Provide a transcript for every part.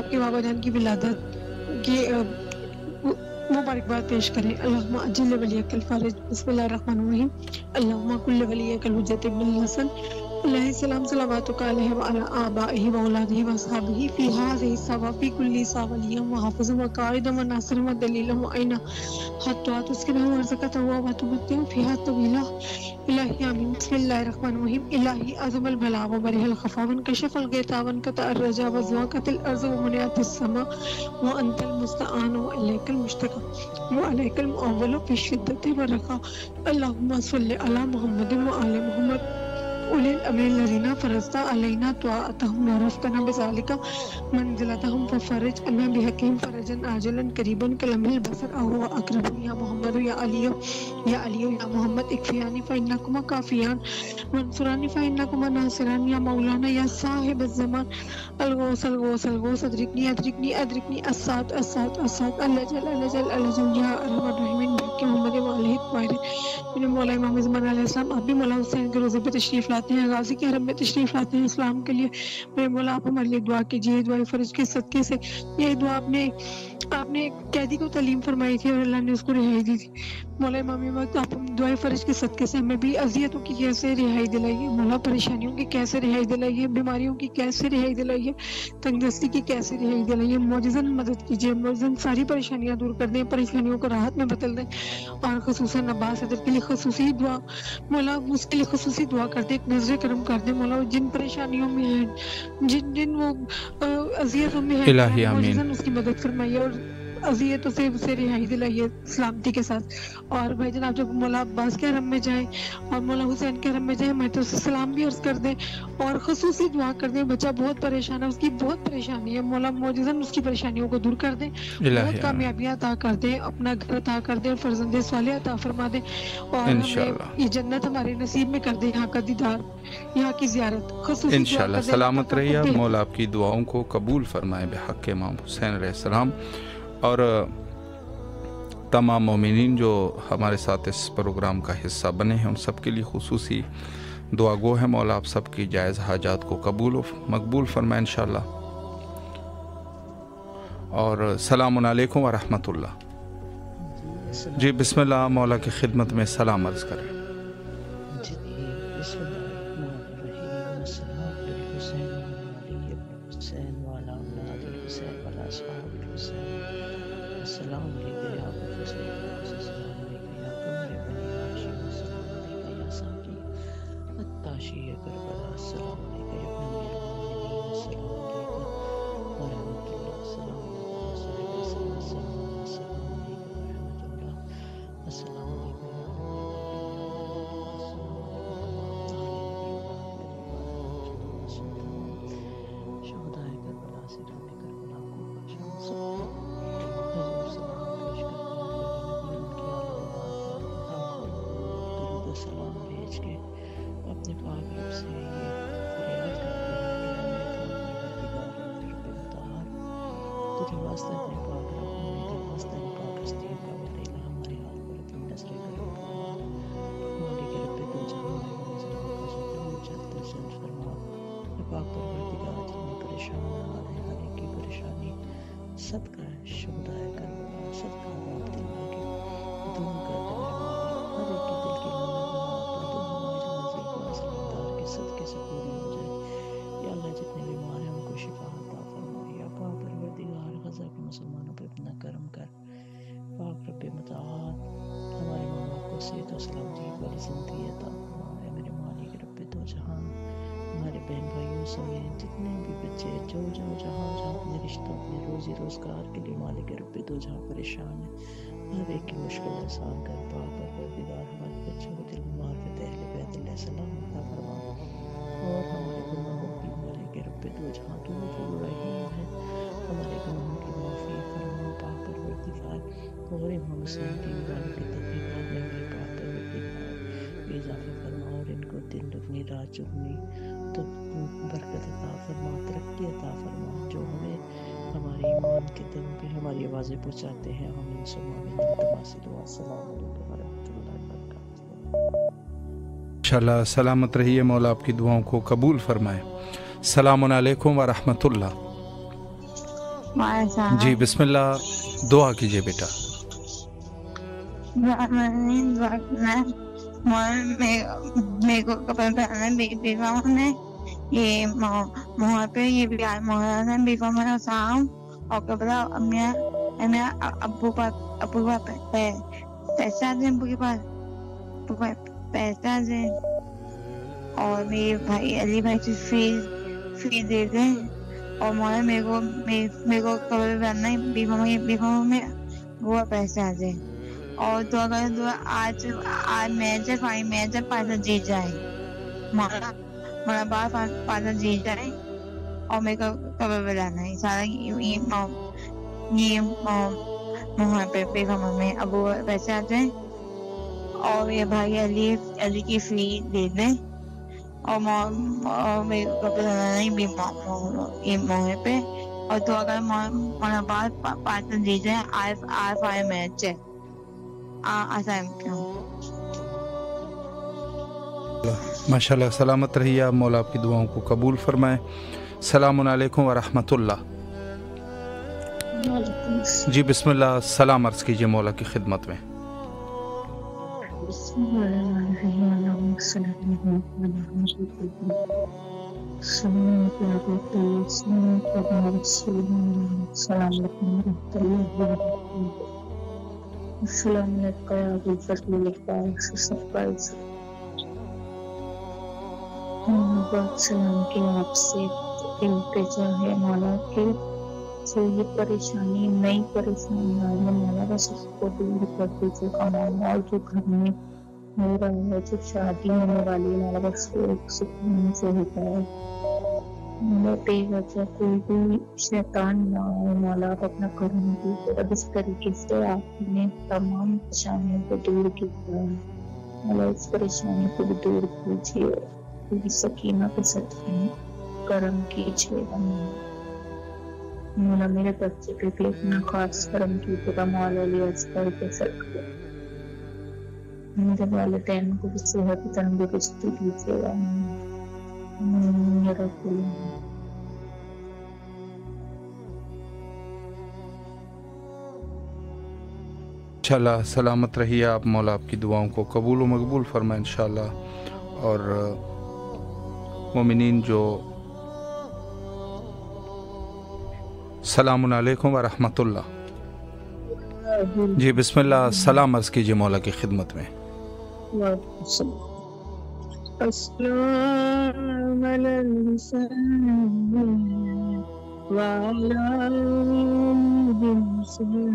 آپ کے بابا جان کی ولادت کی مبارکباد پیش کریں. اللہم اجل ولیک الفارج. بسم اللہ الرحمن الرحیم. اللہم کل ولیک الحجت ابن الحسن علیہ السلام صلواتک علیہ وعلی آبائہ واولادہ واصحابہ فی ہذہ الصبا فی کل سا ولیہ وحافظ وقائد وناصر ودلیل وعین حتی تسکنہ ورزقتہ وتمتع فیہا طویلا. الہی آمین. بسم اللہ الرحمن الرحیم. الہی عظم البلا وبرہ الخفا وانکشف الغطا وانقطع الرجا وضاقت الارض ومنعت السماء وانت المستعان والیک المشتکى والیک المؤول فی الشدۃ والرخاء. اللہم صل علی محمد وآل محمد أولي الأمر الذين فرضت علينا طاعتهم وعرفتنا بذلك منزلتهم ففرج عنا بحقهم فرجا عاجلا قريبا كلمح البصر أو أقرب. يا محمد يا علي يا علي يا محمد اكفياني فإنكما كافيان وانصراني فإنكما ناصران. يا مولانا يا صاحب الزمان الغوث الغوث الغوث أدركني أدركني أدركني السعد السعد السعد الأجل الأجل الأجل. يا أرحم الراحمين بحق محمد وآله الطاهرين. میرے مولا امام زمان علیہ السلام، آپ بھی مولا حسین کے روزے پہ تشریف لاتے ہیں، غازی کے حرم میں تشریف لاتے ہیں اسلام کے لیے. میرے مولا آپ ہمارے لیے دعا کیجیے. دعائے فرج کے صدقے سے یہ دعا آپ نے قیدی کو تعلیم فرمائی تھی اور اللہ نے اس کو رہائی دی تھی. مولا امام وقت آپ دعائے فرج کے صدقے سے ہمیں بھی اذیتوں کی کیسے رہائی دلائیے، مولا پریشانیوں کی کیسے رہائی دلائیے، بیماریوں کی کیسے رہائی دلائیے، تنگ دستی کی کیسے رہائی دلائیے. معجزاً مدد کیجیے، معجزاً ساری پریشانیاں دور کر دیں، پریشانیوں کو راحت میں بدل دیں. اور خصوصاً عباس صدر کے لیے خصوصی دعا، مولا اس کے لیے خصوصی دعا کر دیں، ایک نظر کرم کر دیں. مولا جن پریشانیوں میں ہیں، جن وہ اذیتوں میں ہیں، الہی آمین. معجزاً اس کی مدد فرمائیے اور اذیتوں سے اسے رہائی دلائیے سلامتی کے ساتھ. اور بھائی جناب جب مولا عباس کے حرم میں جائیں اور مولا حسین کے حرم میں جائیں، میں تو سلام بھی عرض کر دیں اور خصوصی دعا کر دیں. بچہ بہت پریشان ہے، اس کی بہت پریشانی ہے، مولا معجزاً اس کی پریشانیوں کو دور کر دیں، بہت کامیابیاں عطا کر دیں، اپنا گھر عطا کر دیں اور فرزند صالح عطا فرما دیں. اور ہمیں یہ جنت ہمارے نصیب میں کر دیں، یہاں کا دیدار، یہاں کی زیارت. خصوصی انشاءاللہ سلامت رہیے. مولا آپ کی دعاؤں کو قبول فرمائے بحق امام حسین علیہ السلام. اور تمام مومنین جو ہمارے ساتھ اس پروگرام کا حصہ بنے ہیں ان سب کے لیے خصوصی دعا گو ہے. مولا آپ سب کی جائز حاجات کو قبول و مقبول فرمائے انشاءاللہ. اور السلام علیکم ورحمۃ اللہ. جی بسم اللہ، مولا کی خدمت میں سلام عرض کریں. صدقہ شہداء کربلا، صدقہ باب دلہ کے دون کر دے ہر ایک کے دل کی نظر ہماری نظر کے صدقے سے پوری ہو جائے. یا اللہ جتنے بیمار ہیں ان کو شفا عطا فرما. یا پاک پروردگار غزہ کے مسلمانوں پہ اپنا کرم کر. پاک رب متعال ہمارے ماں باپ کو صحت و سلامتی والی زندگی عطا فرما. اے میرے مالک رب دو جہاں، ہمارے بہن بھائیوں سمیت جتنے بھی بچے جو جہاں اپنے رشتوں اپنے روزی روزگار کے لیے مالک رب دو جہاں پریشان ہیں، ہر ایک کی مشکل آسان کر. پاک پروردگار ہمارے بچوں کو دل معرفت اہل بیت علیہ السلام عطا فرما اور ہمارے گناہوں کی مالک رب دو جہاں تو رحیم ہے، ہمارے گناہوں کی معافی فرما. پاک پروردگار اور امام حسین کی والد کی تحقیقات میں بھی پاک پروردگار اضافہ فرما اور ان کو دن دگنی رات چگنی تو برکت عطا فرما، ترقی عطا فرما. جو ہمیں ہمارے ایمان کے دم پہ ہماری آوازیں پہنچاتے ہیں، ہم ان سے معامل التماس دعا. السلام علیکم ورحمۃ اللہ وبرکاتہ. انشاءاللہ سلامت رہیے. مولا آپ کی دعاؤں کو قبول فرمائے. السلام علیکم ورحمۃ اللہ. جی بسم اللہ، دعا کیجیے بیٹا. میرے کو کپڑے پہننا بیوہ نے یہ مہر پہ یہ مہر ہے بیوہ میں سام اور کپڑا میرا ابو پیسہ دیں ابو کے پاس پیسہ دیں اور میرے بھائی علی بھائی سے فی دے دیں اور مہر میرے کو کپڑے پہننا ہے بیوہ میں وہ پیسہ دیں اور دعا کریں دعا آج میں جب پیسہ جیت جائے ہمارا باپ پیسہ جیت جائے اور میرے کو کبر بلانا ہے سارا یہ مہر پہ بیگم میں ابو پیسے آتے ہیں اور یہ بھائی علی کی فی دے دیں اور میرے کو کبر بلانا ہے یہ مہر پہ اور دعا کریں ہمارا باپ پیسہ جیت جائے آئی میچ ہے ماشاء اللہ. سلامت رہیے آپ، مولا آپ کی دعاؤں کو قبول فرمائے. السلام علیکم ورحمۃ اللہ. جی بسم اللہ، سلام عرض کیجیے مولا کی خدمت میں. السلام علیکم یا ابو الفضل الفاظ سرپرائز. بہت سلام کیا آپ سے التجا ہے مولا کے سے یہ پریشانی نئی پریشانی آئی ہے مولا بس اس کو دور کر دیجیے کمانا اور جو گھر میں ہو رہا ہے جو شادی ہونے والی ہے مولا بس ایک سکون سے ہوتا ہے مولا بے وجہ کوئی بھی شیطان نہ ہو مولا آپ اپنا کرم دیجیے اب اس طریقے سے آپ نے تمام پریشانیوں کو دور کیا ہے مولا اس پریشانی کو بھی دور کیجیے سکینہ کے ساتھ کرم کیجیے مولا میرے بچے پہ بھی اپنا خاص کرم کیجیے مولا علی اصغر کے ساتھ میرے والدین کو بھی صحت تندرستی دیجیے گا میرا انشاءاللہ سلامت رہیے آپ، مولا آپ کی دعاؤں کو قبول و مقبول فرمائے انشاءاللہ. اور مومنین جو السلام علیکم ورحمۃ اللہ. جی بسم اللہ، سلام عرض کیجیے مولا کی خدمت میں. السلام علی الحسین وعلی الحسین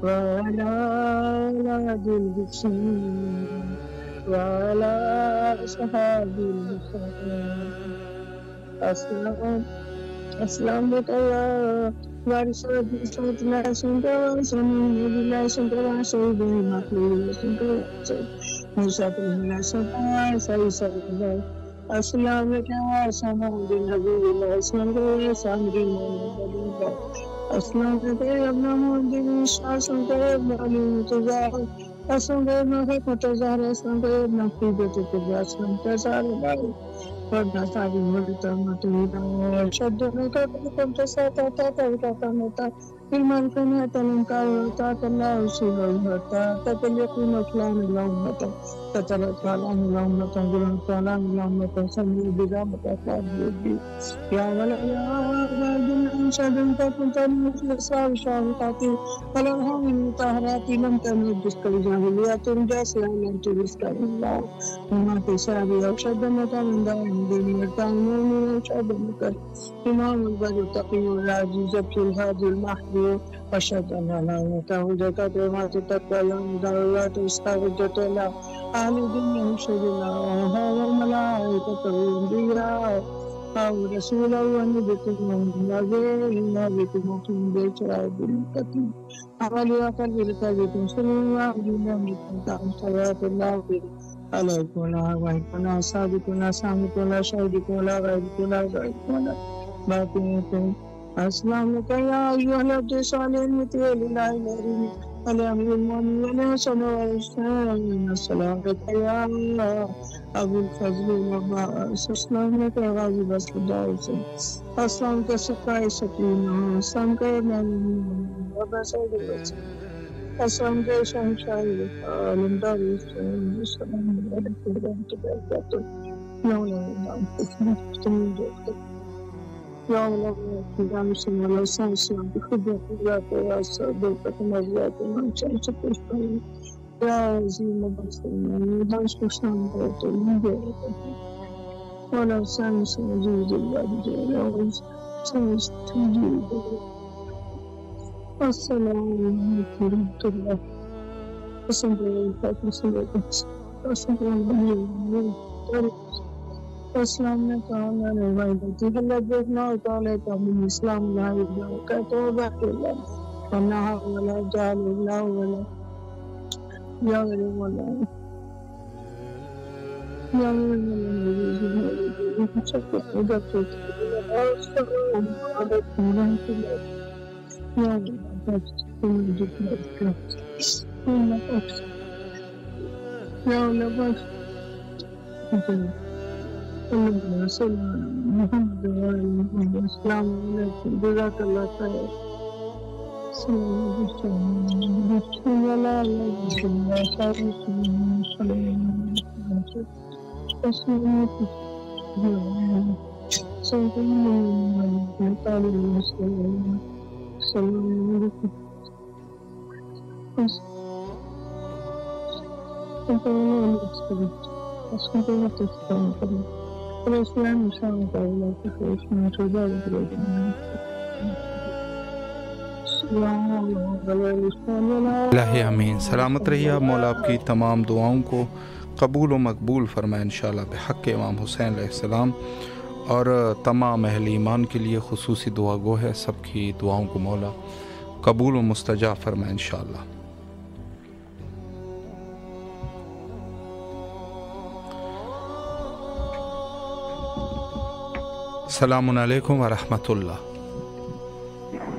وعلی الحسین وعلى أصحاب الحسين السلام عليكم ورسول الله إمام البدر التقي العزيز في الهادي المحبوب وأشهد أن لا إله إلا هو زكاة وما تتقى يوم دعوات استغفرت له أهل الدنيا يشهد الله والملائكة والأنبياء ورسوله ونبيكم ونبيكم وكم بيت عبد المتقين عمل وقلب الكذب صلى الله عليه وسلم صلوات الله عليكم وعليكم صادقنا سامكنا شهدكنا غيركنا غيركنا باقيكم السلام عليكم يا أيها العبد الصالح المتوى لله العظيم على أمير المؤمنين حسن والحسين السلام عليك يا أبو الفضل والعباس السلام عليك يا غازي بس الداوس السلام عليك سقاي سكينة السلام عليك وابا سيد الوسط السلام عليك شهنشاهي عالم دار السلام السلام عليك ورحمة الله وبركاته يا الله تفتني جوتك يا الله يا مسلم الله سلام بخدمة الله يا صديقة مريات من شاء شكرا يا عظيم بسم دانش كشان بوتو مجيء ولا سانس وجود الله جل سانس تجيب السلام عليكم ورحمة الله بسم الله بسم الله بسم الله السلام علیکم وعلیکم اللہ دیکھنا ہوتا لیتا من اسلام لا اللہ کہتا ہے اللہ اللہ ولا جال اللہ ولا یا ولا یا ولا شکر خدا کو محمد السلام علیکم جزاک اللہ خیر الہی امین. سلامت رہیے آپ. مولا آپ کی تمام دعاؤں کو قبول و مقبول فرمائے انشاءاللہ بحق امام حسین علیہ السلام. اور تمام اہل ایمان کے لیے خصوصی دعا گو ہے. سب کی دعاؤں کو مولا قبول و مستجاب فرمائے انشاءاللہ. السلام علیکم ورحمۃ اللہ.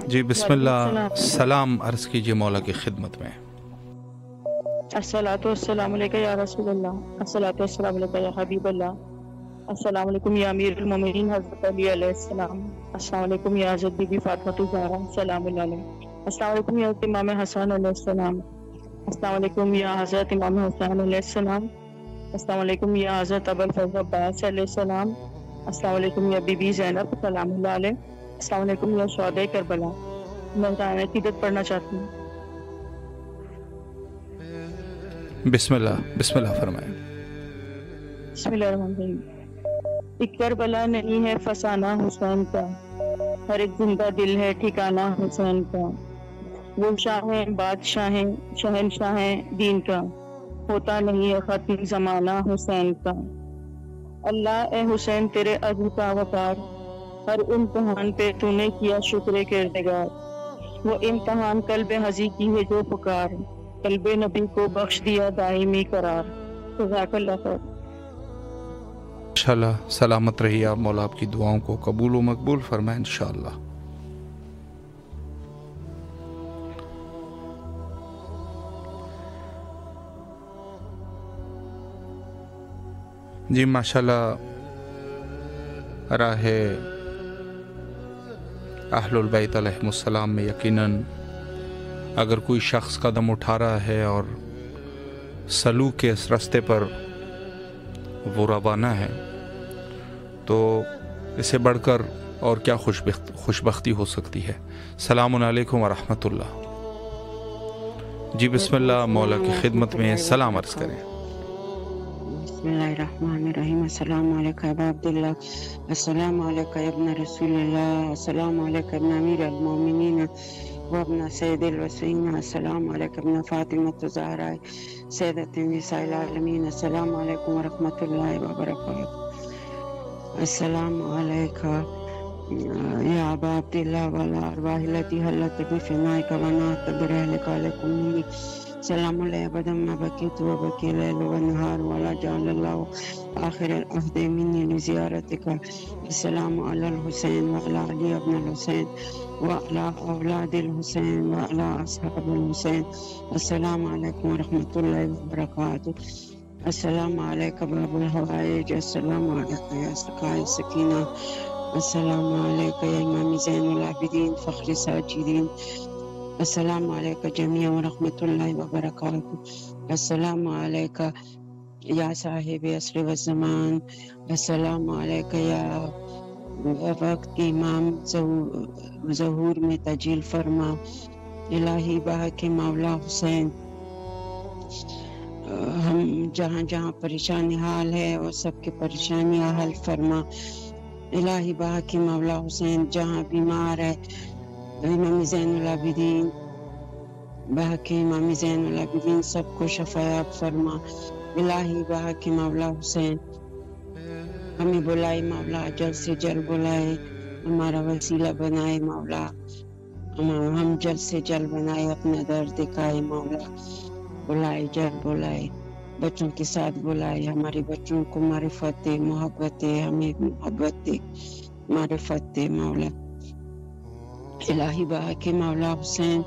جی بسم اللہ. سلام عرض کیجیے مولا کی خدمت میں. الصلاۃ والسلام علیکہ یا رسول اللہ. الصلاۃ والسلام علیکہ یا حبیب اللہ. السلام علیکم یا امیر المومنین حضرت علی علیہ السلام. السلام علیکم یا حضرت بی بی فاطمہ الزہرا سلام اللہ علیہ. السلام علیکم یا حضرت امام حسن علیہ السلام. السلام علیکم یا حضرت امام حسین علیہ السلام. السلام علیکم یا حضرت ابو الفضل عباس علیہ السلام. السلام علیکم یا بی بی زینب سلام اللہ علیہ. السلام علیکم یا شہداء کربلا. میں عقیدت پڑھنا چاہتی ہوں. بسم اللہ فرمائیں. بسم اللہ الرحمن الرحیم. ایک کربلا نہیں ہے فسانہ حسین کا، ہر ایک زندہ دل ہے ٹھکانہ حسین کا. وہ شاہیں بادشاہیں شہنشاہیں دین کا، ہوتا نہیں ہے ختم زمانہ حسین کا. اللہ اے حسین تیرے عزم کا وقار، ہر امتحان پہ تو نے کیا شکر کردگار. وہ امتحان قلب حزی کی ہے جو پکار، قلب نبی کو بخش دیا دائمی قرار. جزاک اللہ خیر. انشاءاللہ سلامت رہیے آپ. مولا آپ کی دعاؤں کو قبول و مقبول فرمائے انشاءاللہ. جی ماشاءاللہ راہ اہل البیت علیہم السلام میں یقیناً اگر کوئی شخص قدم اٹھا رہا ہے اور سلوک کے اس راستے پر وہ روانہ ہے تو اسے بڑھ کر اور کیا خوشبختی ہو سکتی ہے. السلام علیکم ورحمۃ اللہ. جی بسم اللہ مولا کی خدمت میں سلام عرض کریں. بسم اللہ الرحمن الرحیم. السلام علیکم ابا عبداللہ. السلام علیکم ابن رسول اللہ. السلام علیکم ابن امیر المومنین وابن سید الوسین. السلام علیکم ابن فاطمہ الزہرا سیدۃ نساء العالمین. السلام علیکم ورحمۃ اللہ وبرکاتہ. السلام علیکم یا ابا عبداللہ والارواح التي حلت بفنائک ونات برحلک علیکم. سلام علیہ ابدا ما بکیت و بکی لیل و نہار ولا جعل اللہ آخر العہد منی لزیارتک. السلام علی الحسین وعلی علی ابن الحسین وعلى أولاد الحسين وعلى أصحاب الحسين. السلام عليكم ورحمة الله وبركاته. السلام عليك باب الهوائج. السلام عليك يا سقاء السكينة. السلام عليك يا إمام زين العابدين فخر الساجدين. السلام عليك جميعا ورحمة الله وبركاته. السلام عليك يا صاحب عصر والزمان. السلام عليك يا وقت کے امام ظہور میں تجلیل فرما. الہی باہ کے مولا حسین، ہم جہاں جہاں پریشانی حال ہے وہ سب کی پریشانیاں حل فرما. الہی باہ کے مولا حسین، جہاں بیمار ہے امام زین العابدین، باہ کے امام زین العابدین سب کو شفایاب فرما. الہی باہ کے مولا حسین، ہمیں بلائے مولا، جلد سے جلد بلائے، ہمارا وسیلہ بنائے مولا، ہم جلد سے جلد بنائے، اپنا درد دکھائے مولا. بلائے جلد بلائے، بچوں کے ساتھ بلائے، ہمارے بچوں کو معرفت دے، محبت دے، ہمیں محبت دے، معرفت دے مولا. الہی باہ کے مولا حسین،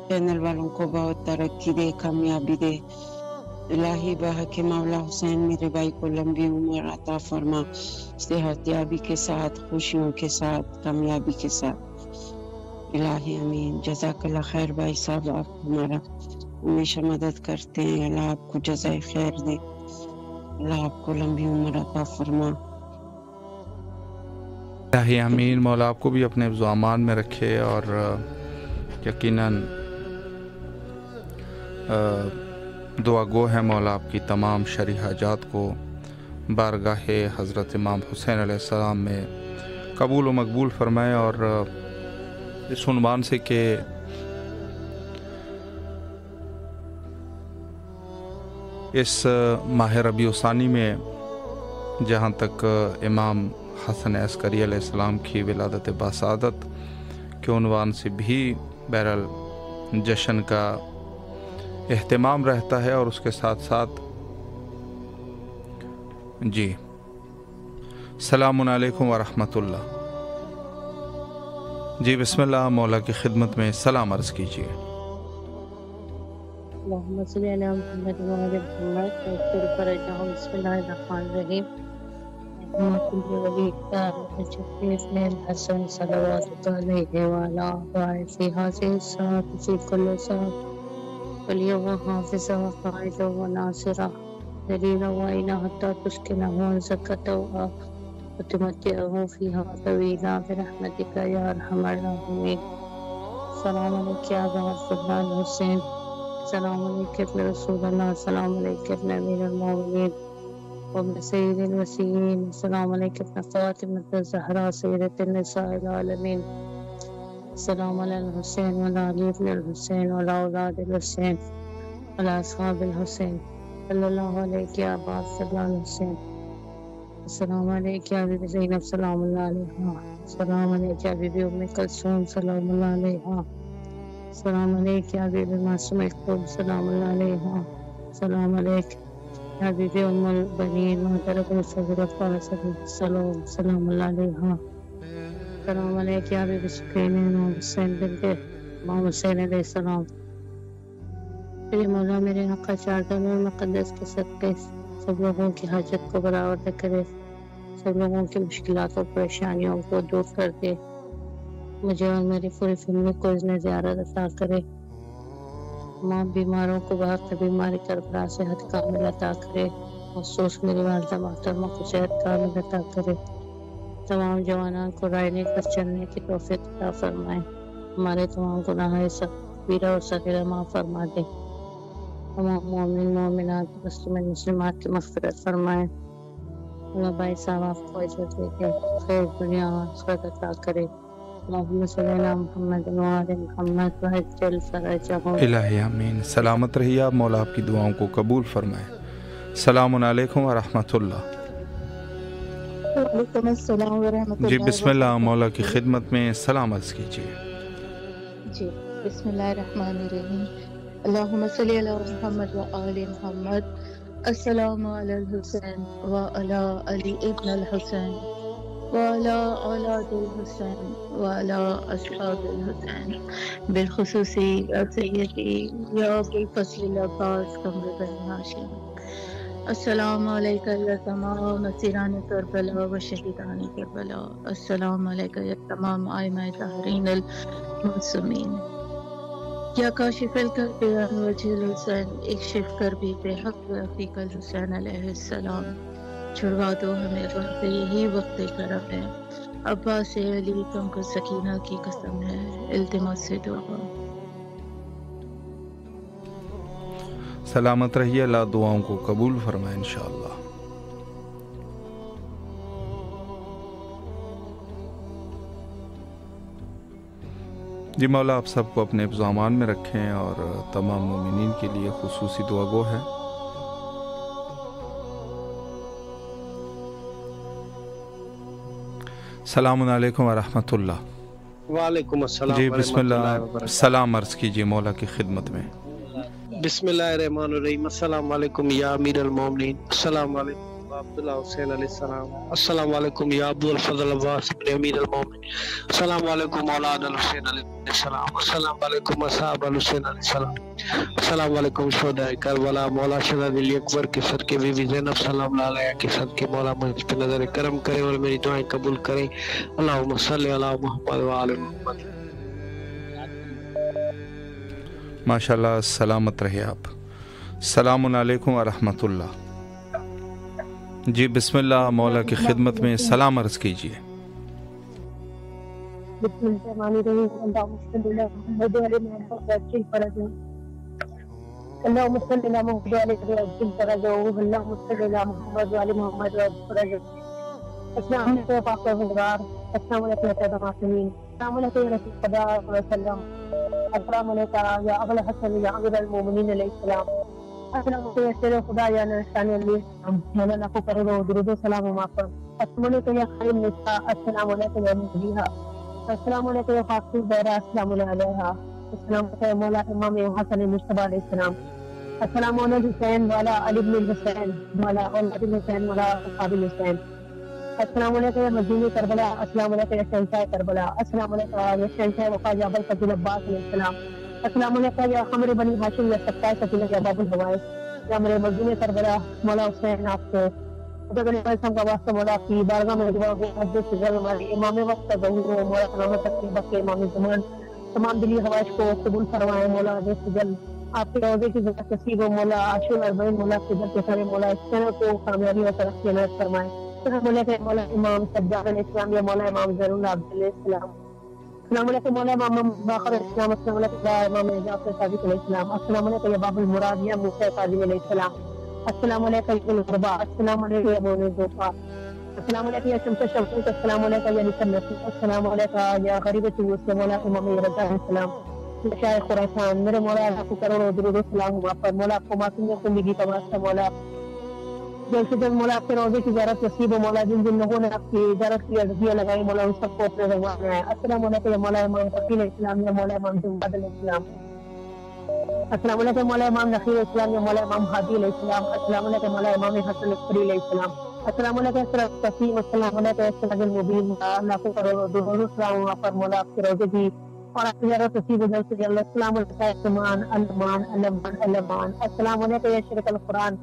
چینل والوں کو بہت ترقی دے، کامیابی دے. الہی باہ کے مولا حسین، میرے بھائی کو لمبی عمر عطا فرما، صحت یابی کے ساتھ، خوشیوں کے ساتھ، کامیابی کے ساتھ. الہی امین. جزاک اللہ خیر بھائی صاحب، آپ ہمارا ہمیشہ مدد کرتے ہیں. اللہ آپ کو جزائے خیر دے، اللہ آپ کو لمبی عمر عطا فرما. الہی امین. مولا آپ کو بھی اپنے حفظ و امان میں رکھے، اور یقیناً دعا گو ہے مولا آپ کی تمام شرعی حاجات کو بارگاہ حضرت امام حسین علیہ السلام میں قبول و مقبول فرمائے. اور اس عنوان سے کہ اس ماہ ربیع الثانی میں جہاں تک امام حسن عسکری علیہ السلام کی ولادت باسعادت کے عنوان سے بھی بہرحال جشن کا اہتمام رہتا ہے، اور اس کے ساتھ ساتھ جی السلام علیکم ورحمۃ اللہ. جی بسم اللہ، مولا کی خدمت میں سلام عرض کیجیے. اللہم صلی علی محمد و علی محمد واغفر فرجہم. بسم اللہ الرحمن الرحیم. محمد ولی ابن حسن صلوات اللہ علیہ وعلا فی حاضر الساعۃ فی کل ساعۃ ولیہ و حافظ و قائد و ناصرہ دلیل و عینہ حتی تسکنہ زکۃ و وتمتعہ فیہا طویلا برحمتک یا ارحم الراحمین. السلام علیکم یا ابا عبداللہ الحسین. السلام علیکم ابن رسول اللہ. السلام علیکم ابن امیر المومنین وابن سید الوسیین. السلام علیکم ابن فاطمۃ الزہرا سیدۃ النساء العالمین. السلام علی الحسین وعلی علی ابن الحسین وعلی اولاد الحسین وعلی اصحاب الحسین. صلی اللہ علیہ یا ابا عبداللہ الحسین. السلام علیکم یا بی زینب سلام اللہ علیہا. السلام علیکم یا بی ام کلثوم سلام اللہ علیہا. السلام علیکم یا بی معصوم القلب سلام اللہ علیہا. السلام علیکم یا بی ام البنین محترم الصدر السلام سلام اللہ علیہا. السلام علیکم یا بی سکین امام حسین بنت امام حسین علیہ السلام. میرے مولا میرے آقا چاردن اور مقدس کے صدقے سب لوگوں کی حاجت کو برآورد کرے، سب لوگوں کی مشکلات اور پریشانیوں کو دور کر دے. مجھے اور میری پوری فیملی کو اذن زیارت عطا کرے. تمام بیماروں کو بہت بیماری کربلا صحت کامل عطا کرے. مخصوص میری والدہ محترمہ کو صحت کامل عطا کرے. تمام جوانان کو رائے پر چلنے کی توفیق عطا فرمائے. ہمارے تمام گناہ کبیرہ اور صغیرہ معاف فرما دے. تمام مومن مومنات مسلمان مسلمات کی مغفرت فرمائے. اللہ بھائی صاحب آپ کو عزت دے کے خیر دنیا اور آخرت عطا کرے. اللہم صلی علی محمد و علی محمد وعجل فرجہم. الہی آمین. سلامت رہیے آپ، مولا آپ کی دعاؤں کو قبول فرمائے. السلام علیکم ورحمۃ اللہ. وعلیکم السلام ورحمۃ اللہ. جی بسم اللہ، مولا کی خدمت میں سلام عرض کیجیے. جی بسم اللہ الرحمن الرحیم. اللہم صلی علی محمد و آل محمد. السلام علی الحسین و علی علی ابن الحسین وعلى أولاد الحسين وعلى أصحاب الحسين بالخصوص يا سيدي يا أبو الفضل العباس قمر بن هاشم. السلام عليك يا تمام أسيران كربلاء وشهيدان كربلاء. السلام عليك يا تمام أئمة الطاهرين المعصومين. یا کاشف الکرب عن وجه الحسین، اکشف کربی بے حق رفیق الحسین علیہ السلام. چھڑوا دو ہمیں غم سے، یہی وقت کرم ہے. عباس علی تم کو سکینہ کی قسم ہے، التماس سے دعا. سلامت رہیے، اللہ دعاؤں کو قبول فرمائے انشاءاللہ. جی مولا آپ سب کو اپنے حفظ و امان میں رکھیں اور تمام مومنین کے لیے خصوصی دعا گو ہے. السلام علیکم ورحمۃ اللہ. وعلیکم السلام. جی بسم اللہ، سلام عرض کیجیے مولا کی خدمت میں. بسم اللہ الرحمن الرحیم. السلام علیکم یا امیر المومنین. السلام علیکم عبداللہ حسین علیہ السلام. السلام علیکم یا ابو الفضل عباس ابن امیر المومنین. السلام علیکم اولاد الحسین علیہ السلام. السلام علیکم اصحاب الحسین علیہ السلام. السلام علیکم شہداء کربلا. مولا شہزاد علی اکبر کے صدقے بی بی زینب سلام اللہ علیہ کے صدقے مولا مجھ پہ نظر کرم کرے اور میری دعائیں قبول کرے. اللہم صلی علی محمد وعلی محمد. ماشاءاللہ سلامت رہے آپ. السلام علیکم ورحمۃ اللہ. جی بسم اللہ مولا کی خدمت میں سلام عرض کیجیے. بسم اللہ الرحمن الرحیم. اللهم صل على محمد وعلى آل فرجه. اللهم صل على محمد وعلى محمد وعلى فرجه. السلام علیکم یا پاک پروردگار. السلام علیکم یا سید المعصومین. السلام علیکم یا رسول خدا صلی اللہ علیہ وسلم. السلام علیکم یا ابو الحسن یا امیر المومنین علیہ السلام. السلام علیکم یا سید خدا یا نشانی علیہ مولا لاکھوں کروڑوں درود و سلام ہم آپ پر. السلام علیکم یا خیر النساء. السلام علیکم یا مدیحہ. السلام علیکم یا فاطمہ زہرا. السلام علیہ. السلام علیکم مولا امام حسن مجتبی علیہ السلام. السلام علیکم حسین والا علی بن الحسین والا اولاد الحسین والا اصحاب الحسین. السلام علیکم یا مدینہ کربلا. السلام علیکم یا شہنشاہ کربلا. السلام علیکم یا شہنشاہ وفا یا ابو الفضل عباس علیہ السلام. السلام علیکم یا قمر بنی ہاشم یا سکتہ سکینہ یا باب الحوائش یا میرے مدینہ کربلا. مولا حسین آپ سے کا واسطہ مولا کی بارگاہ میں دعا ہو. حضرت فضل ہمارے امام وقت ظہور مولا سلامت رکھیں. بخش امام زمان تمام دلی خوائش کو قبول فرمائے. مولا حضرت فضل آپ کے روزے کی ذکر نصیب ہو. مولا عاشور اربعین مولا فضل کے سارے مولا اس چینل کو کامیابی اور ترقی عنایت فرمائے. مولا کے مولا امام سجاد علیہ السلام یا مولا امام ظہور اللہ علیہ السلام. السلام علیکم مولا امام باقر السلام. السلام علیکم امام جعفر صادق علیہ السلام. السلام علیکم یا باب المراد یا موسیٰ قاضی علیہ السلام. السلام علیکم یا الغربا. السلام علیکم یا مون الزوفا. السلام علیکم یا شمس شمس. السلام علیکم یا نصر نصر. السلام علیکم یا غریب تیوس مولا امام رضا علیہ السلام. شاہ خراسان میرے مولا اللہ کو کروڑوں درود و سلام ہوا پر. مولا آپ کو معصوم زندگی کا واسطہ مولا جیسے جب مولا آپ کے روزے کی زیارت نصیب ہو. مولا جن جن لوگوں نے آپ کی زیارت کی عزیزیاں لگائی مولا ان سب کو اپنے رضوان میں آئے. السلام علیکم یا مولا امام فقیل اسلام یا مولا امام جمعہ علیہ السلام. السلام علیکم مولا امام نخیر اسلام یا مولا امام ہادی علیہ السلام. السلام علیکم مولا امام حسن عسکری علیہ السلام. السلام علیکم سرد تسیم. السلام علیکم سرد المبین. اللہ کو کرو درود و سلام وہاں پر مولا آپ کے روزے کی اور آپ کی زیارت نصیب ہو جلد سے جلد. السلام علیکم امان المان المان المان. السلام علیکم یا شرک القرآن.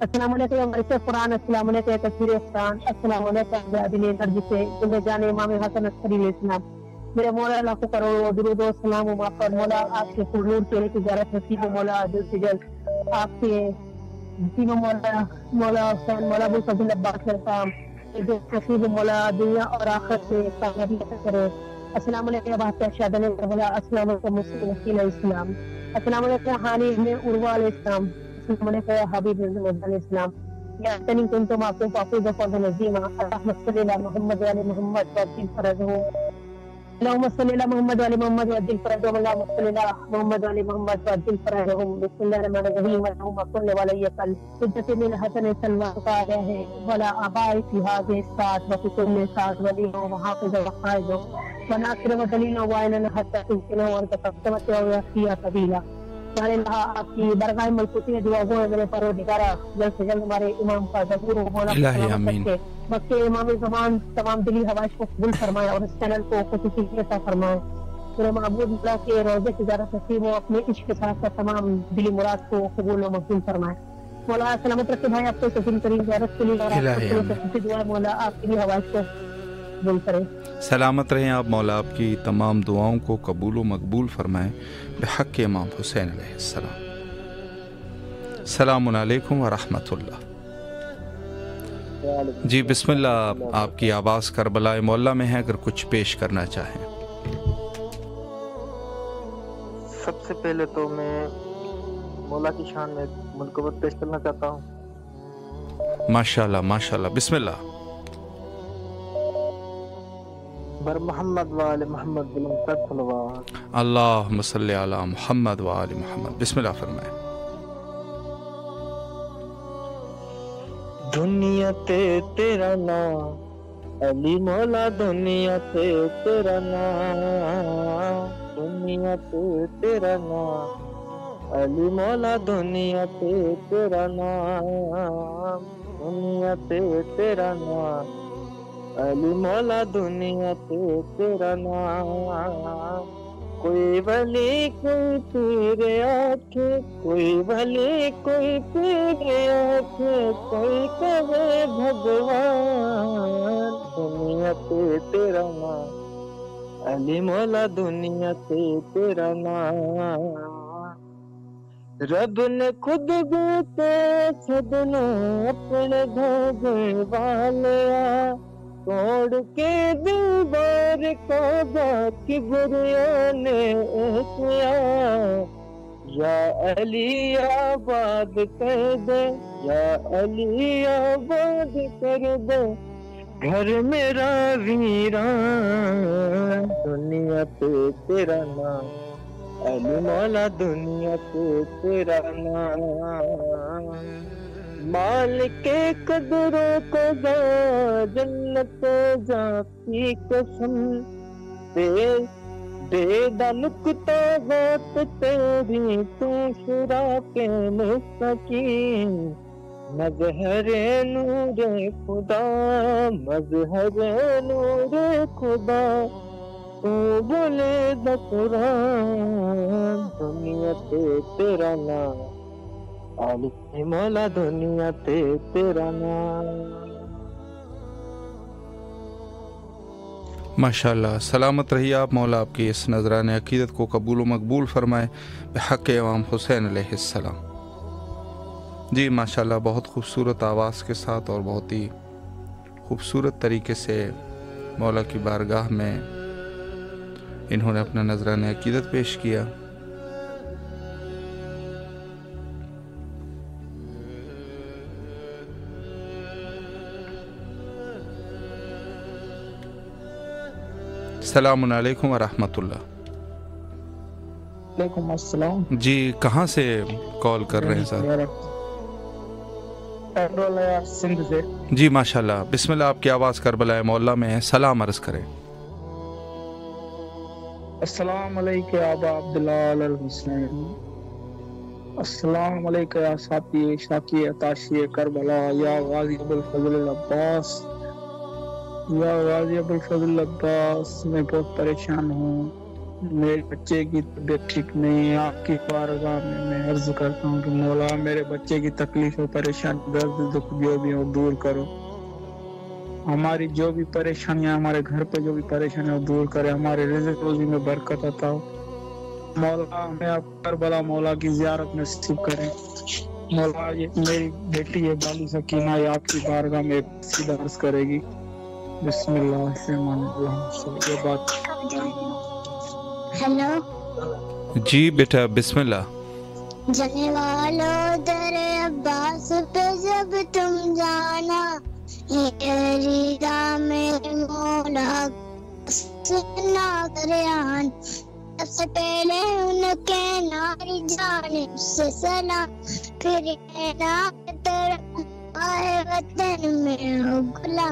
السلام علیکم یا مرث قرآن. السلام علیکم یا تفسیر قرآن. السلام علیکم یا دل درج سے جلد جان امام حسن عسکری علیہ السلام. میرے مولا اللہ کو کرو درود و سلام و پر. مولا آپ کے پرنور چہرے کی زیارت نصیب ہو. مولا جلد سے جلد آپ کے تینوں مولا حسین مولا ابو الفضل عباس السلام نصیب مولا دنیا اور آخرت سے کامیابی عطا کرے. السلام علیکم بادشاہ شادن کربلا. السلام علیکم مسلم وکیل علیہ السلام. السلام علیکم حانی ابن عروہ علیہ السلام. السلام علیکم حبیب علیہ السلام. یا تنی کنتم آپ کو پاپوز فوز نظیمہ. اللہم صلی علی محمد وعلی محمد وعلی فرجہ. اللهم صل على محمد وعلى محمد وعجل فرجهم. اللهم صل على محمد وعلى محمد وعجل فرجهم. بسم الله الرحمن الرحيم. اللهم صل ولي حجة من حسن سلوى عليه ولا آبائي في هذه الساعة وفي كل ساعة ولي وحافظ وقائد وناصر ودليل وعينا حتى تمكنه وانت تقسمت ويأتي سبيلا. یا اللہ آپ کی برگاہ ملکوتی میں دعا گو ہے میرے پروردگارہ، جلد سے جلد ہمارے امام کا ظہور ہو، مولا الہی آمین۔ مکہ امام زمان تمام دلی حوائج کو قبول فرمائے اور اس چینل کو خصوصی عطا فرمائے۔ میرے معبود اللہ کے روضے کی زیارت نصیب ہو، اپنے عشق کے ساتھ ساتھ تمام دلی مراد کو قبول و مقبول فرمائے۔ مولا سلامت رکھے بھائی آپ کو تقریم کریم زیارت کے لیے، اور آپ کو دعا مولا آپ کی بھی حوائج کو قبول کرے۔ سلامت رہیں آپ، مولا آپ کی تمام دعاؤں کو قبول و مقبول فرمائیں بحق امام حسین علیہ السلام۔ السلام علیکم ورحمۃ اللہ۔ جی بسم اللہ، آپ کی آواز کربلا مولا میں ہے، اگر کچھ پیش کرنا چاہیں۔ سب سے پہلے تو میں مولا کی شان میں ایک منقبت پیش کرنا چاہتا ہوں۔ ماشاءاللہ ماشاءاللہ، بسم اللہ۔ بر محمد و آل محمد بلند صلوات۔ اللہم صلی علی محمد و آل محمد، بسم اللہ فرمائیں۔ دنیا تے تیرا نام علی مولا، دنیا تے تیرا نام، دنیا تے تیرا نام علی مولا، دنیا تے تیرا نام، دنیا تے تیرا نام علی مولا، دنیا تے تیرا نام۔ کوئی ولی کوئی پیر آکھے، کوئی ولی کوئی پیر آکھے، کوئی کہے بھگوان، دنیا تے تیرا نام علی مولا، دنیا تے تیرا نام۔ رب نے خود دیتے سدنا اپنے بھاگے والیا، توڑ کے دیوار کعبہ کی گریا نے کیا، یا علی آباد کر دے، یا علی آباد کر دے گھر میرا ویران، دنیا پہ تیرا نام علی مولا، دنیا پہ تیرا نام۔ مالک قدر و قضا جنت جا کی قسم، بے نکتہ ذات تیری تو شرا کے مستقیم، مظہر نور خدا، مظہر نور خدا، تو بولے دا قرآن، دنیا پہ تیرا نام علی مولا، دنیا تے تیرا نام۔ ماشاءاللہ، سلامت رہیے آپ، مولا آپ کی اس نذران عقیدت کو قبول و مقبول فرمائے بحق امام حسین علیہ السلام۔ جی ماشاءاللہ، بہت خوبصورت آواز کے ساتھ اور بہت ہی خوبصورت طریقے سے مولا کی بارگاہ میں انہوں نے اپنا نذران عقیدت پیش کیا۔ السلام علیکم ورحمۃ اللہ۔ وعلیکم السلام۔ جی کہاں سے کال کر رہے ہیں سر؟ سندھ سے۔ جی ماشاءاللہ، بسم اللہ، آپ کی آواز کربلا مولا میں ہے، سلام عرض کریں۔ السلام علیکم یا ابا عبداللہ الحسین، السلام علیکم یا ساتھی شاکی عطاشی کربلا، یا غازی ابو الفضل العباس، یا غازی ابو الفضل العباس، میں بہت پریشان ہوں، میرے بچے کی طبیعت ٹھیک نہیں ہے، آپ کی بارگاہ میں عرض کرتا ہوں کہ مولا میرے بچے کی تکلیف و پریشانی، درد دکھ جو بھی ہو دور کرو، ہماری جو بھی پریشانیاں، ہمارے گھر پہ جو بھی پریشانیاں دور کرے، ہمارے رزق روزی میں برکت عطا ہو، مولا ہمیں آپ کربلا مولا کی زیارت نصیب کریں، مولا یہ میری بیٹی ہے بالی سکینہ، یہ آپ کی بارگاہ میں ایک سیدھا عرض کرے گی۔ بسم اللہ الرحمن الرحیم۔ یہ بات ہیلو جی بیٹا بسم اللہ۔ جانے والو در عباس پہ جب تم جانا، یہ ریدہ میں مولا سنا کریان، سب سے پہلے ان کے ناری جانب سے سلام، پھر نام طرف آئے وطن میں ہو گلا،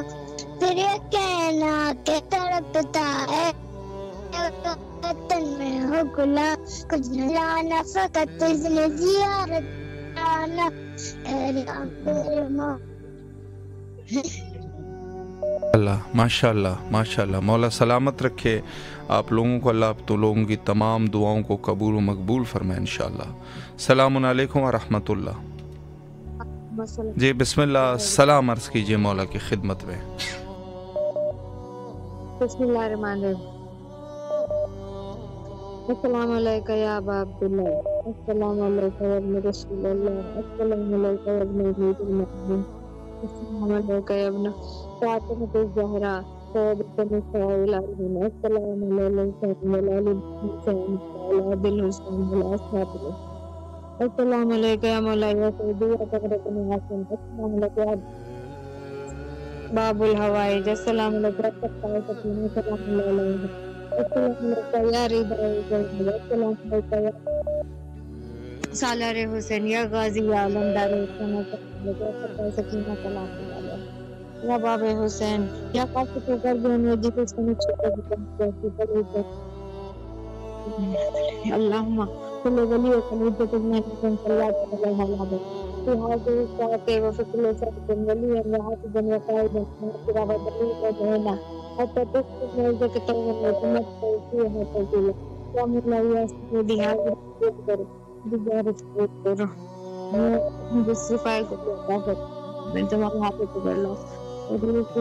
پھر یہ کہنا کہ تڑپتا ہے وطن میں ہو كلها كلنا فقط زيارة اللہ ماشاءاللہ ماشاءاللہ، مولا سلامت رکھے آپ لوگوں کو، اللہ آپ تو لوگوں کی تمام دعاؤں کو قبول و مقبول فرمائے انشاءاللہ۔ السلام علیکم ورحمۃ اللہ۔ جی بسم اللہ، سلام عرض کیجئے مولا کی خدمت میں۔ بسم اللہ الرحمن الرحیم۔ السلام علیکم یا ابا عبداللہ، السلام علیکم یا ابن رسول اللہ، السلام علیکم یا ابن عبید المؤمنین، السلام علیکم یا ابن فاطمۃ الزہرا سیدۃ النساء العالمین، السلام علیکم وعلی آل الحسین وعلی آل الحسین وعلی اصحاب الحسین، السلام علیکم یا مولا یا سیدی یا تقرب بن حسن، السلام علیکم یا باب الحوائج، السلام علیکم یا سقائے سکینہ، السلام علیکم، السلام علیکم یا رضا الجنہ، السلام علیکم یا سالار حسین یا غازی یا علمدار حسین، السلام علیکم یا سقائے سکینہ، السلام علیکم یا باب حسین یا قاسط قلب نجی حسین اللہم صل ولی وسلم ابن حسین صلی اللہ علیہ وسلم في هذه الساعة وفي كل ساعة وليا وحافظا وقائدا ناصرا ودليلا وهنا حتى تسقط موزة طولا وتمت فيها فضيلة ومن لا يسقط بهذه القدر بجارة القدر بالصفاء القدر من تمام حافظ الله ودرك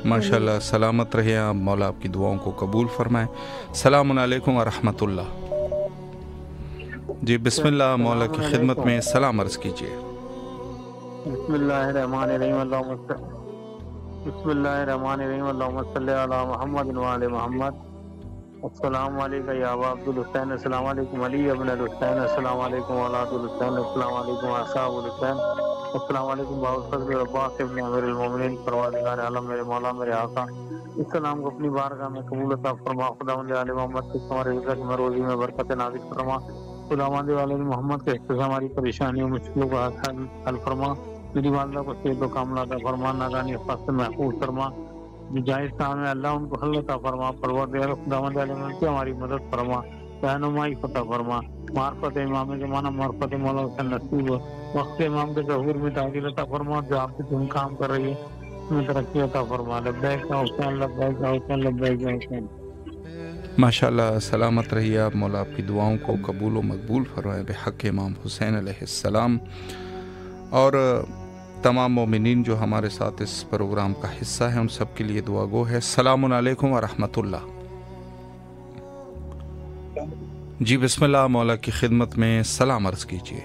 ماشاءاللہ، سلامت رہے آپ، مولا آپ کی دعاؤں کو قبول فرمائے۔ السلام علیکم ورحمۃ اللہ۔ جی بسم اللہ، مولا کی خدمت میں سلام عرض کیجیے۔ بسم اللہ الرحمن الرحیم، بسم اللہ الرحمن الرحیم، اللہم صلی علی محمد وعلی محمد۔ السلام علیکم یا ابا عبد الحسین، السلام علیکم علی ابن الحسین، السلام علیکم اولاد الحسین، السلام علیکم اصحاب الحسین، السلام علیکم باؤ فضل عباس ابن امیر المومنین، پروردگار عالم میرے مولا میرے آقا، اس کلام کو اپنی بارگاہ میں قبول عطا فرما۔ خداوند علی محمد کے ہمارے رزق میں روزی میں برکت نازل فرما۔ خداوند علی محمد کے احتساب ہماری پریشانیوں مشکلوں کا حل فرما۔ میری والدہ کو صحت و کاملہ عطا فرما، ناگہانی افات سے محفوظ فرما۔ جو جائز کام ہے اللہ ان کو حل عطا فرما۔ پروردگار خداوند علی محمد کی ہماری مدد فرما، رہنمائی فتح فرما۔ معرفت امام زمانہ، معرفت مولا حسین نصیب، وقت امام کے ظہور میں تعدیل عطا فرما۔ جو آپ کی تم کام کر رہی ہے اس میں ترقی عطا فرما۔ لبیک یا حسین، لبیک یا حسین، لبیک یا حسین۔ ماشاءاللہ، سلامت رہیے آپ، مولا آپ کی دعاؤں کو قبول و مقبول فرمائے بحق امام حسین علیہ السلام۔ اور تمام مومنین جو ہمارے ساتھ اس پروگرام کا حصہ ہیں ان سب کے لیے دعا گو ہے۔ السلام علیکم ورحمۃ اللہ۔ جی بسم اللہ، مولا کی خدمت میں سلام عرض کیجیے۔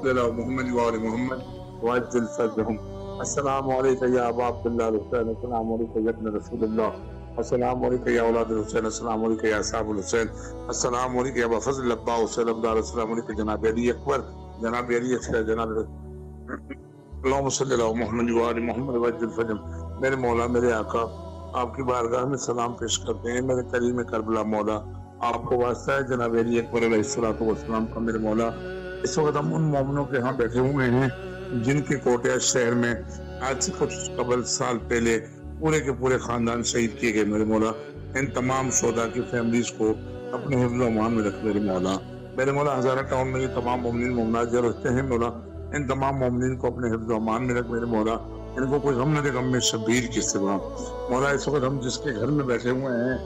محمد وعلی محمد وعجل فرجهم۔ السلام علیکم یا ابا عبداللہ الحسین، السلام علیکم یا ابن رسول اللہ، السلام علیکم یا اولاد الحسین، السلام علیکم یا اصحاب الحسین، السلام علیکم یا ابا فضل عباس حسین عبداللہ، السلام علیکم جناب علی اکبر، جناب علی اکبر، جناب اللہم صلی اللہ محمد وعلی محمد وعجل فرجهم۔ میرے مولا میرے آقا، آپ کی بارگاہ میں سلام پیش کرتے ہیں۔ میرے کریم کربلا مولا، آپ کو واسطہ ہے جناب علی اکبر علیہ السلام کا۔ میرے مولا، اس وقت ہم ان مومنوں کے ہاں بیٹھے ہوئے ہیں جن کے کوٹیا شہر میں آج سے کچھ قبل سال پہلے پورے کے پورے خاندان شہید کیے گئے۔ میرے مولا، ان تمام شہداء کی فیملیز کو اپنے حفظ و امان میں رکھ۔ میرے مولا، میرے مولا، ہزارہ ٹاؤن میں یہ تمام مومنین مومنات جو رہتے ہیں مولا، ان تمام مومنین کو اپنے حفظ و امان میں رکھ۔ میرے مولا، ان کو کوئی غم نہ دے غم میں شبیر کے سوا۔ مولا، اس وقت ہم جس کے گھر میں بیٹھے ہوئے ہیں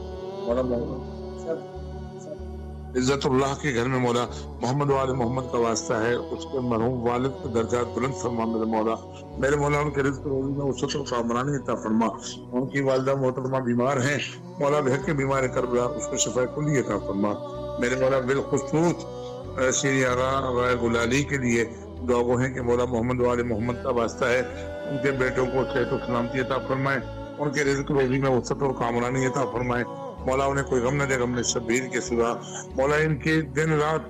مولا، عزت اللہ کے گھر میں مولا، محمد وعلی محمد کا واسطہ ہے، اس کے مرحوم والد کے درجات بلند فرما۔ میرے مولا، میرے مولا، ان کے رزق روزی میں وسعت و کامرانی عطا فرما۔ ان کی والدہ محترمہ بیمار ہیں مولا، بہت کے بیمار کربلا، اس کو شفا کلی عطا فرما۔ میرے مولا، بالخصوص سیری آغا گلالی کے لیے دعا گو ہیں کہ مولا محمد وعلی محمد کا واسطہ ہے، ان کے بیٹوں کو صحت و سلامتی عطا فرمائے، ان کے رزق روزی میں وسعت اور کامرانی عطا فرمائے۔ مولا، انہیں کوئی غم نہ دے غم شبیر کے سوا۔ مولا، ان کے دن رات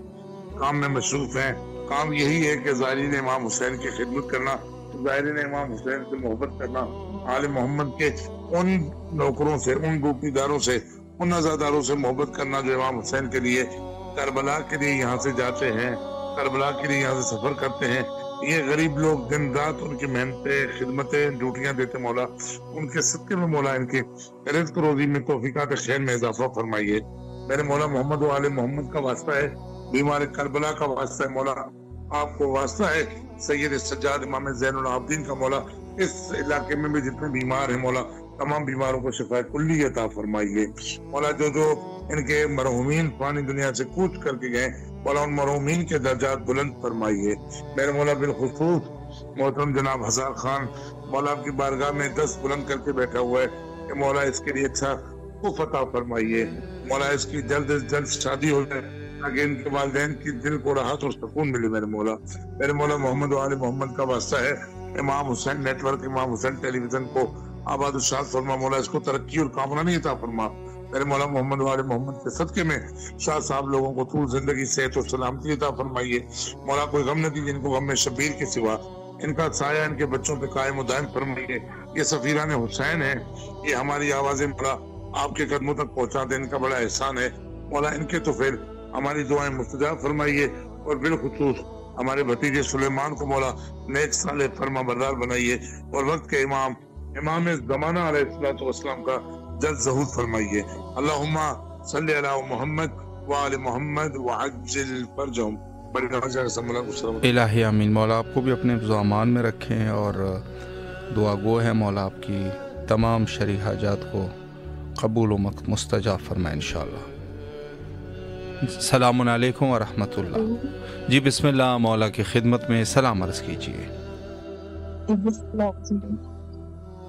کام میں مصروف ہیں۔ کام یہی ہے کہ زائرین امام حسین کی خدمت کرنا، زائرین امام حسین سے محبت کرنا، آل محمد کے ان نوکروں سے، ان ڈیوٹی داروں سے، ان عزاداروں سے محبت کرنا جو امام حسین کے لیے کربلا کے لیے یہاں سے جاتے ہیں، کربلا کے لیے یہاں سے سفر کرتے ہیں، یہ غریب لوگ دن رات ان کی محنتیں خدمتیں ڈیوٹیاں دیتے مولا، ان کے صدقے میں مولا ان کے رزق روزی میں توفیقات خیر میں اضافہ فرمائیے۔ میرے مولا محمد و آل محمد کا واسطہ ہے، بیمار کربلا کا واسطہ ہے مولا، آپ کو واسطہ ہے سید سجاد امام زین العابدین کا مولا، اس علاقے میں بھی جتنے بیمار ہیں مولا تمام بیماروں کو شفا کلی عطا فرمائیے مولا۔ جو ان کے مرحومین فانی دنیا سے کوچ کر کے گئے مولا، ان مرحومین کے درجات بلند فرمائیے۔ میرے مولا بالخصوص محترم جناب ہزار خان مولا آپ کی بارگاہ میں دست بلند کر کے بیٹھا ہوا ہے کہ مولا اس کے لیے اچھا خوف عطا فرمائیے مولا، اس کی جلد از جلد شادی ہو جائے تاکہ ان کے والدین کی دل کو راحت اور سکون ملے۔ میرے مولا محمد و آل محمد کا واسطہ ہے، امام حسین نیٹ ورک، امام حسین ٹیلی ویژن کو آباد و شاد فرما مولا، اس کو ترقی اور کامرانی عطا فرما۔ میرے مولا محمد و آل محمد کے صدقے میں شاہ صاحب لوگوں کو طول زندگی صحت اور سلامتی عطا فرمائیے مولا، کوئی غم نہ دیجیے ان کو، غم میں شبیر کے سوا ان کا سایہ ان کے بچوں پہ قائم و دائم فرمائیے۔ یہ سفیران حسین ہیں، یہ ہماری آوازیں مولا آپ کے قدموں تک پہنچا دیں، ان کا بڑا احسان ہے مولا، ان کے تو پھر ہماری دعائیں مستجاب فرمائیے، اور بالخصوص ہمارے بھتیجے سلیمان کو مولا نیک صالح فرما بردار بنائیے، اور وقت کے امام زمانہ علیہ الصلوۃ والسلام کا جلد ظہور فرمائیے۔ اللہم صلی علی محمد وآل محمد وعجل فرجہم۔ الہی آمین۔ مولا آپ کو بھی اپنے امان میں رکھیں، اور دعا گو ہے مولا آپ کی تمام شرعی حاجات کو قبول و مستجاب فرمائے انشاءاللہ۔ السلام علیکم ورحمۃ اللہ۔ جی بسم اللہ، مولا کی خدمت میں سلام عرض کیجیے۔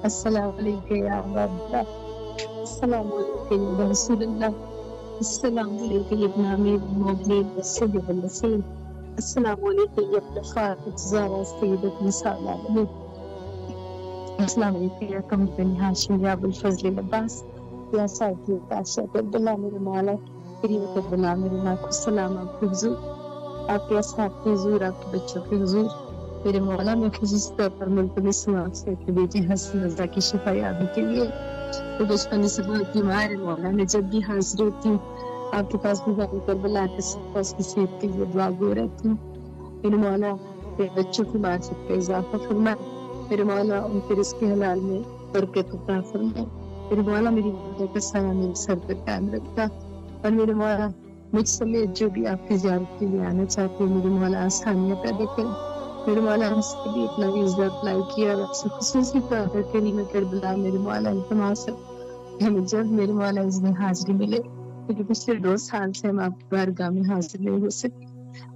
السلام علیکم یا اللہ، السلام علیکم یا رسول اللہ، السلام علیکم یا ابن امیر المومنین سید النسیم، السلام علیکم یا ابن فاطمہ زہرا سیدۃ نساء العالمین، السلام علیکم یا قمر بن ہاشم یا ابو الفضل العباس یا سعدی عباس عبداللہ میرے مولا قریب عبداللہ میرے ماں کو سلام آپ کے حضور، آپ کے اصحاب کے حضور، آپ کے بچوں کے حضور۔ میرے مولا میں خصوصی طور پر ملتمس ہوں آپ سے کہ بیٹی حسن رضا کی شفا یابی کے لیے، وہ بچپن سے بہت بیمار ہے مولا، میں جب بھی حاضر ہوتی ہوں آپ کے پاس بھی کربلا کے اس کی صحت کے لیے دعا گو رہتی ہوں۔ میرے مولا میرے بچوں کی معرفت کا اضافہ فرمائے، میرے مولا ان کے رزق حلال میں برکت عطا فرمائے، میرے مولا میری والدہ کا سایہ میرے سر پر قائم رکھتا، اور میرے مولا مجھ سمیت جو بھی آپ کی زیارت کے لیے آنا چاہتے ہیں میرے مولا آسانیاں پیدا کریں۔ میرے مولا ہم سے بھی اپنا ویزا اپلائی کیا، اور آپ سے خصوصی طور پر کریم کربلا میرے مولا التماس ہے ہمیں جب میرے مولا اس میں حاضری ملے، کیونکہ پچھلے 2 سال سے ہم آپ کی بارگاہ میں حاضر نہیں ہو سکے۔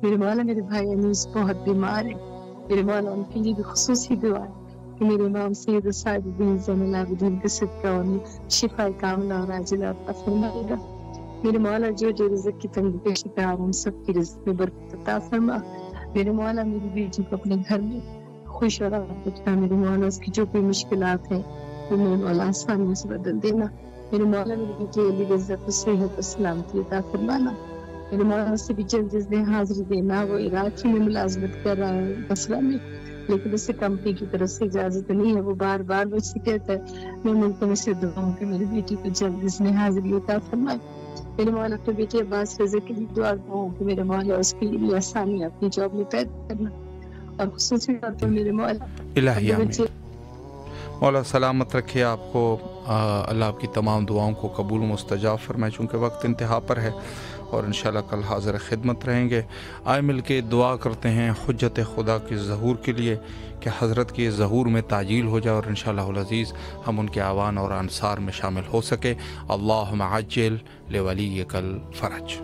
میرے مولا میرے بھائی انیس بہت بیمار ہے، میرے مولا ان کے لیے بھی خصوصی دعا ہے کہ میرے امام سید سعد الدین زین العابدین کے صدقہ انہیں شفا کاملہ اور عاجلہ عطا فرمائے گا۔ میرے مولا جو رزق کی تنگی کے شکار ان سب کی رزق میں برکت عطا فرما۔ میرے مولا میری بیٹی کو اپنے گھر میں خوش اور آباد رکھنا، میرے مولا اس کی جو کوئی مشکلات ہیں وہ میرے مولا آسانی سے بدل دینا، میرے مولا میری بیٹی علی عزت و صحت و سلامتی عطا فرمانا، میرے مولا اس سے بھی جلد از جلد حاضری دینا۔ وہ عراق میں ملازمت کر رہا ہے بصرہ میں، لیکن اسے کمپنی کی طرف سے اجازت نہیں ہے، وہ بار بار مجھ سے کہتا ہے۔ میں ملکوں سے دعا ہوں کہ میری بیٹی کو جلد اس میں حاضری عطا فرمائے۔ میرے مولا اپنے بیٹے عباس رضا کے لیے دعا ہوں کہ میرے مولا اس کے لیے آسانی اپنی جاب میں پیدا کرنا، اور خصوصی طور پر میرے مولا الہی آمین۔ مولا سلامت رکھے آپ کو، اللہ آپ کی تمام دعاؤں کو قبول و مستجاب فرمائے۔ چونکہ وقت انتہا پر ہے اور انشاءاللہ کل حاضر خدمت رہیں گے، آئے مل کے دعا کرتے ہیں حجت خدا کے ظہور کے لیے کہ حضرت کے ظہور میں تعجیل ہو جائے، اور انشاءاللہ العزیز ہم ان کے اعوان اور انصار میں شامل ہو سکے۔ اللہم عجل لولیک الفرج۔